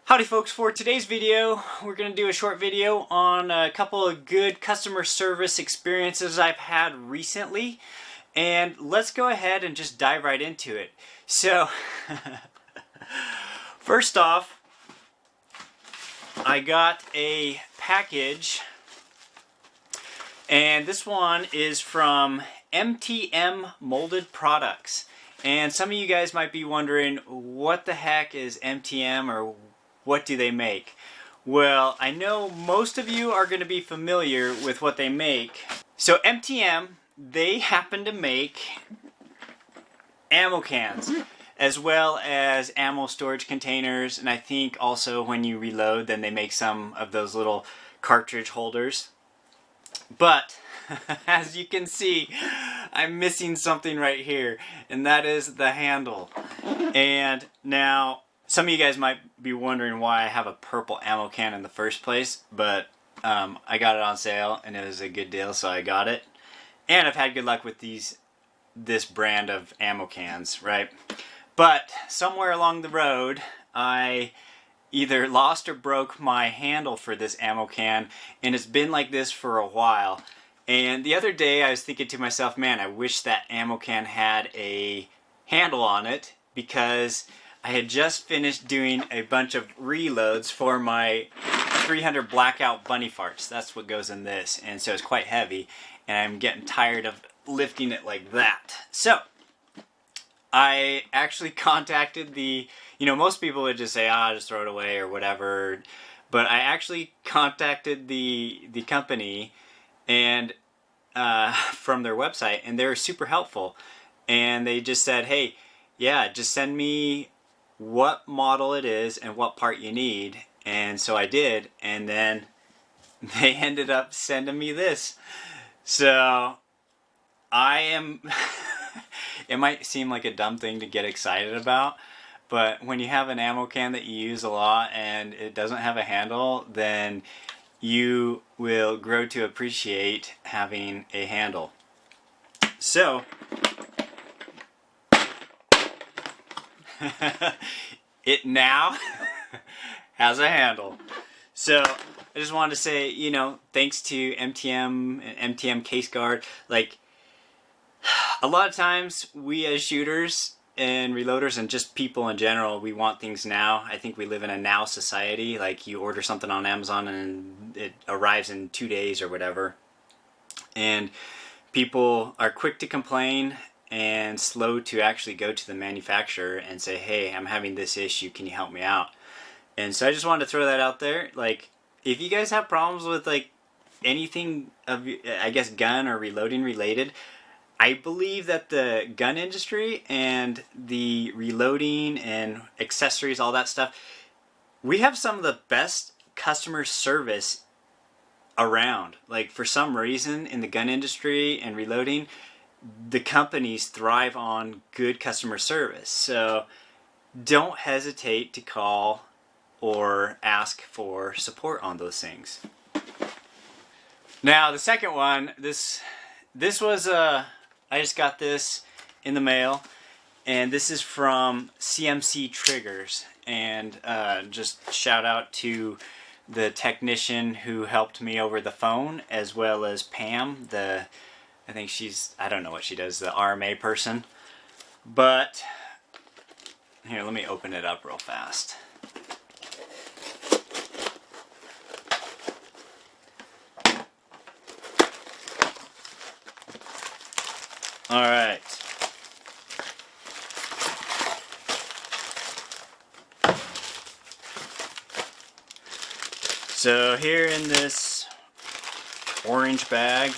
Howdy folks, for today's video we're going to do a short video on a couple of good customer service experiences I've had recently, and let's go ahead and just dive right into it. So first off, I got a package, and this one is from MTM Molded Products. And some of you guys might be wondering, what the heck is MTM, or what do they make? Well, I know most of you are going to be familiar with what they make. So MTM, they happen to make ammo cans, as well as ammo storage containers, and I think also when you reload, then they make some of those little cartridge holders. But as you can see, I'm missing something right here, and that is the handle. And now some of you guys might be wondering why I have a purple ammo can in the first place, but I got it on sale and it was a good deal, so I got it. And I've had good luck with this brand of ammo cans, right? But somewhere along the road, I either lost or broke my handle for this ammo can, and it's been like this for a while. And the other day I was thinking to myself, man, I wish that ammo can had a handle on it, because I had just finished doing a bunch of reloads for my 300 Blackout Bunny Farts. That's what goes in this, and so it's quite heavy, and I'm getting tired of lifting it like that. So I actually contacted most people would just say, just throw it away or whatever, but I actually contacted the company and from their website, and they were super helpful, and they just said, hey, yeah, just send me what model it is and what part you need. And so I did, and then they ended up sending me this. So I am it might seem like a dumb thing to get excited about, but when you have an ammo can that you use a lot and it doesn't have a handle, then you will grow to appreciate having a handle. So it now has a handle. So I just wanted to say, thanks to MTM and MTM Case-GARD. Like, a lot of times we as shooters and reloaders and just people in general, we want things now. I think we live in a now society. Like, you order something on Amazon and it arrives in 2 days or whatever. And people are quick to complain and slow to actually go to the manufacturer and say, hey, I'm having this issue, can you help me out? And so I just wanted to throw that out there. Like, if you guys have problems with like anything of, I guess, gun or reloading related, I believe that the gun industry and the reloading and accessories, all that stuff, we have some of the best customer service around. Like, for some reason in the gun industry and reloading, the companies thrive on good customer service. So don't hesitate to call or ask for support on those things. Now the second one, this was I just got this in the mail, and this is from CMC Triggers, and just shout out to the technician who helped me over the phone, as well as Pam, I think I don't know what she does, the RMA person. But here, let me open it up real fast. Alright. So here in this orange bag,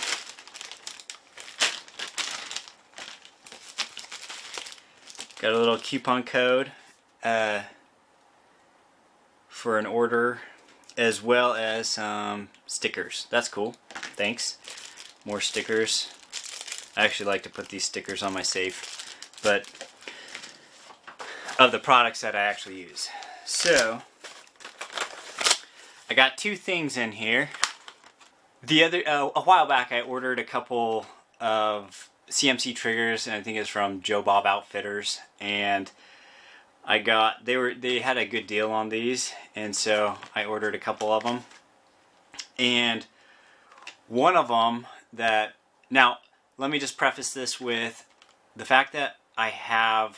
got a little coupon code for an order, as well as some stickers. That's cool. Thanks. More stickers. I actually like to put these stickers on my safe, but of the products that I actually use. So I got two things in here. A while back I ordered a couple of CMC triggers, and I think it's from Joe Bob Outfitters, and they had a good deal on these, and so I ordered a couple of them. And one of them that, now let me just preface this with the fact that I've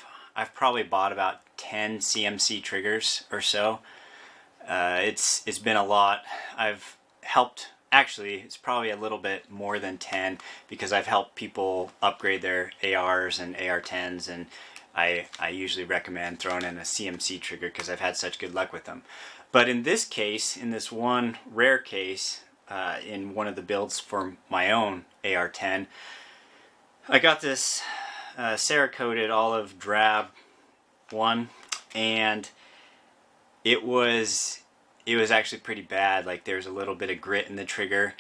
probably bought about 10 CMC triggers or so. It's been a lot. I've helped, actually it's probably a little bit more than 10, because I've helped people upgrade their ARs and AR-10s, and I usually recommend throwing in a CMC trigger because I've had such good luck with them. But in this case, in this one rare case, in one of the builds for my own AR-10, I got this Cerakoted olive drab one, and it was actually pretty bad. Like, there's a little bit of grit in the trigger,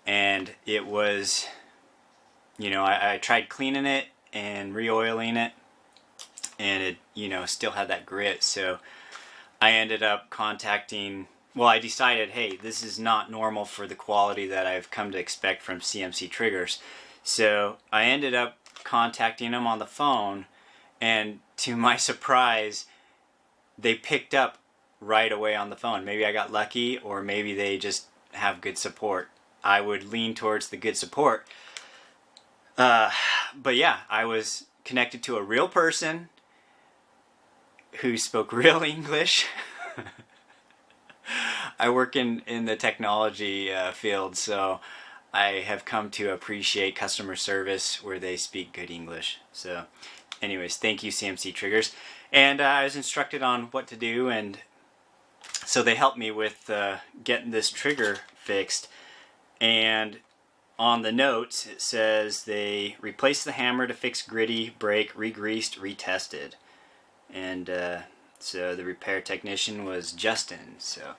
and it was, you know, I tried cleaning it and re-oiling it, and it, you know, still had that grit. So I ended up contacting, well, I decided, hey, this is not normal for the quality that I've come to expect from CMC triggers. So I ended up contacting them on the phone, and to my surprise, they picked up right away on the phone. Maybe I got lucky, or maybe they just have good support. I would lean towards the good support. But yeah, I was connected to a real person who spoke real English. I work in the technology field, so I have come to appreciate customer service where they speak good English. So anyways, thank you, CMC Triggers. And I was instructed on what to do, and so they helped me with getting this trigger fixed. And on the notes it says they replaced the hammer to fix gritty, break, re-greased, retested. And so the repair technician was Justin. So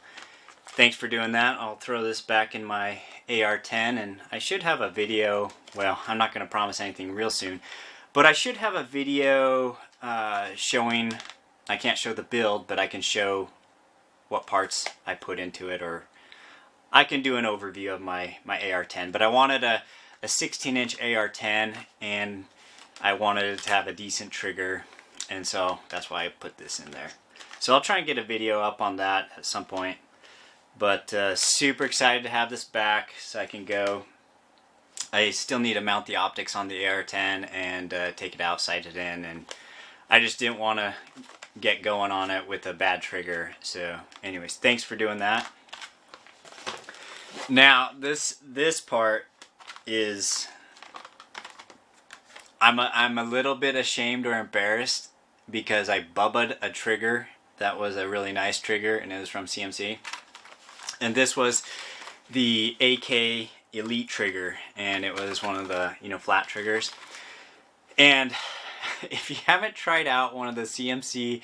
thanks for doing that. I'll throw this back in my AR-10, and I should have a video. Well, I'm not going to promise anything real soon, but I should have a video showing, I can't show the build, but I can show what parts I put into it, or I can do an overview of my AR-10. But I wanted a 16-inch AR-10, and I wanted it to have a decent trigger, and so that's why I put this in there. So I'll try and get a video up on that at some point. But super excited to have this back so I can go. I still need to mount the optics on the AR-10 and take it out, sight it in, and I just didn't want to get going on it with a bad trigger. So anyways, thanks for doing that. Now this part is, I'm a little bit ashamed or embarrassed because I bubbed a trigger that was a really nice trigger, and it was from CMC. And this was the AK Elite trigger, and it was one of the, you know, flat triggers. And if you haven't tried out one of the CMC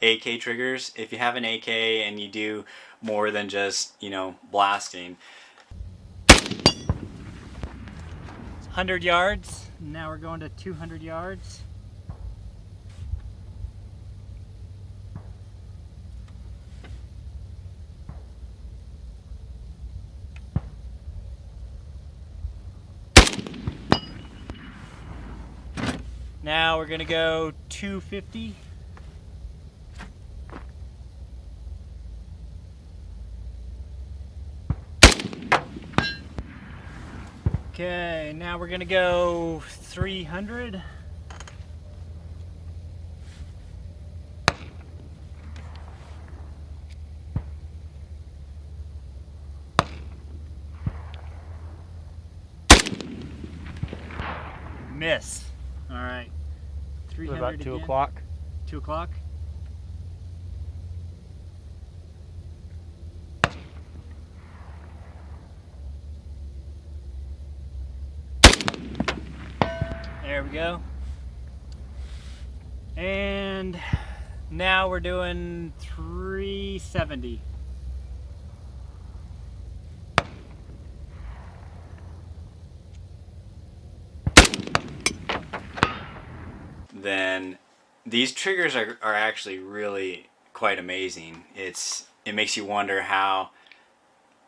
AK triggers, if you have an AK and you do more than just, you know, blasting. 100 yards, now we're going to 200 yards. Now we're gonna go 250. Okay, now we're gonna go 300. Miss. All right. 300 about 2 again. o'clock. 2 o'clock. There we go. And now we're doing 370. Then these triggers are actually really quite amazing. It makes you wonder how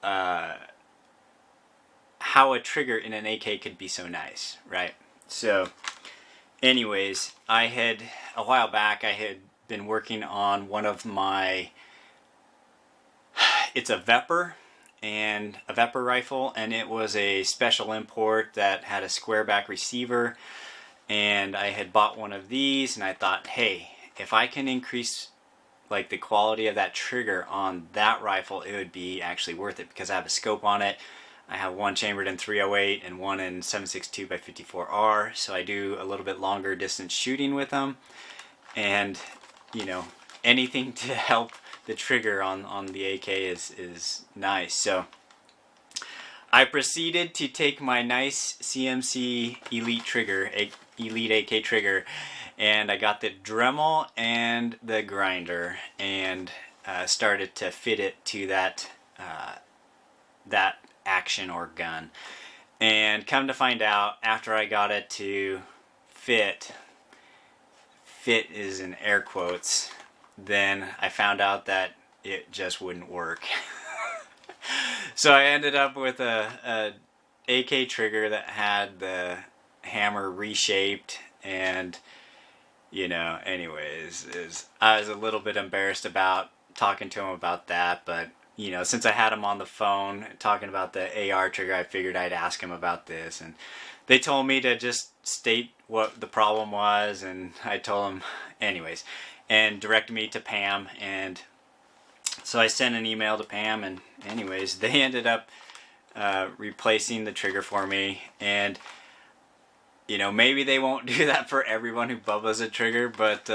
a trigger in an AK could be so nice, right? So anyways, a while back I had been working on one of my, it's a Vepr rifle, and it was a special import that had a square back receiver, and I had bought one of these, and I thought, hey, if I can increase like the quality of that trigger on that rifle, it would be actually worth it, because I have a scope on it. I have one chambered in 308 and one in 7.62 by 54R, so I do a little bit longer distance shooting with them, and you know, anything to help the trigger on the AK is nice. So I proceeded to take my nice CMC Elite trigger, Elite AK trigger, and I got the Dremel and the grinder, and started to fit it to that action or gun. And come to find out, after I got it to fit is in air quotes, then I found out that it just wouldn't work. So I ended up with a AK trigger that had the hammer reshaped, and you know, anyways, I was a little bit embarrassed about talking to him about that, but you know, since I had him on the phone talking about the AR trigger, I figured I'd ask him about this, and they told me to just state what the problem was, and I told them anyways, and directed me to Pam. And so I sent an email to Pam, and anyways, they ended up replacing the trigger for me. And you know, maybe they won't do that for everyone who bubbles a trigger, but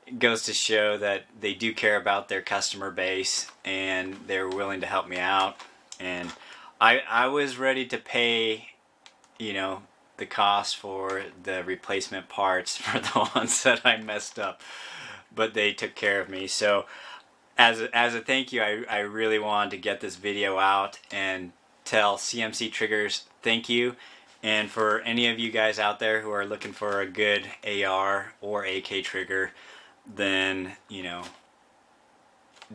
it goes to show that they do care about their customer base, and they're willing to help me out. And I was ready to pay, you know, the cost for the replacement parts for the ones that I messed up, but they took care of me. So as a thank you, I really wanted to get this video out and tell CMC Triggers thank you. And for any of you guys out there who are looking for a good AR or AK trigger, then you know,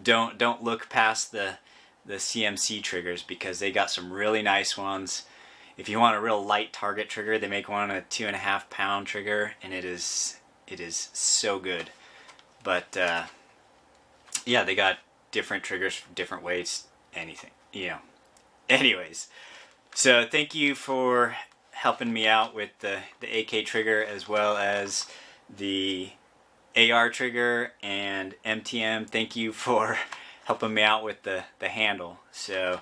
don't look past the CMC triggers, because they got some really nice ones. If you want a real light target trigger, they make one a 2.5 pound trigger, and it is so good. But yeah, they got different triggers for different weights, anything, you know. Anyways, so thank you for helping me out with the AK trigger, as well as the AR trigger, and MTM, thank you for helping me out with the handle. So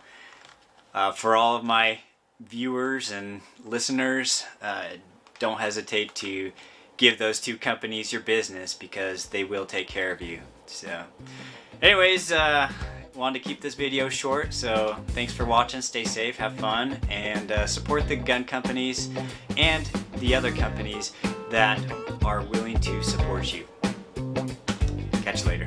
for all of my viewers and listeners, don't hesitate to give those two companies your business, because they will take care of you. So anyways, wanted to keep this video short, so thanks for watching. Stay safe, have fun, and support the gun companies and the other companies that are willing to support you. Catch you later.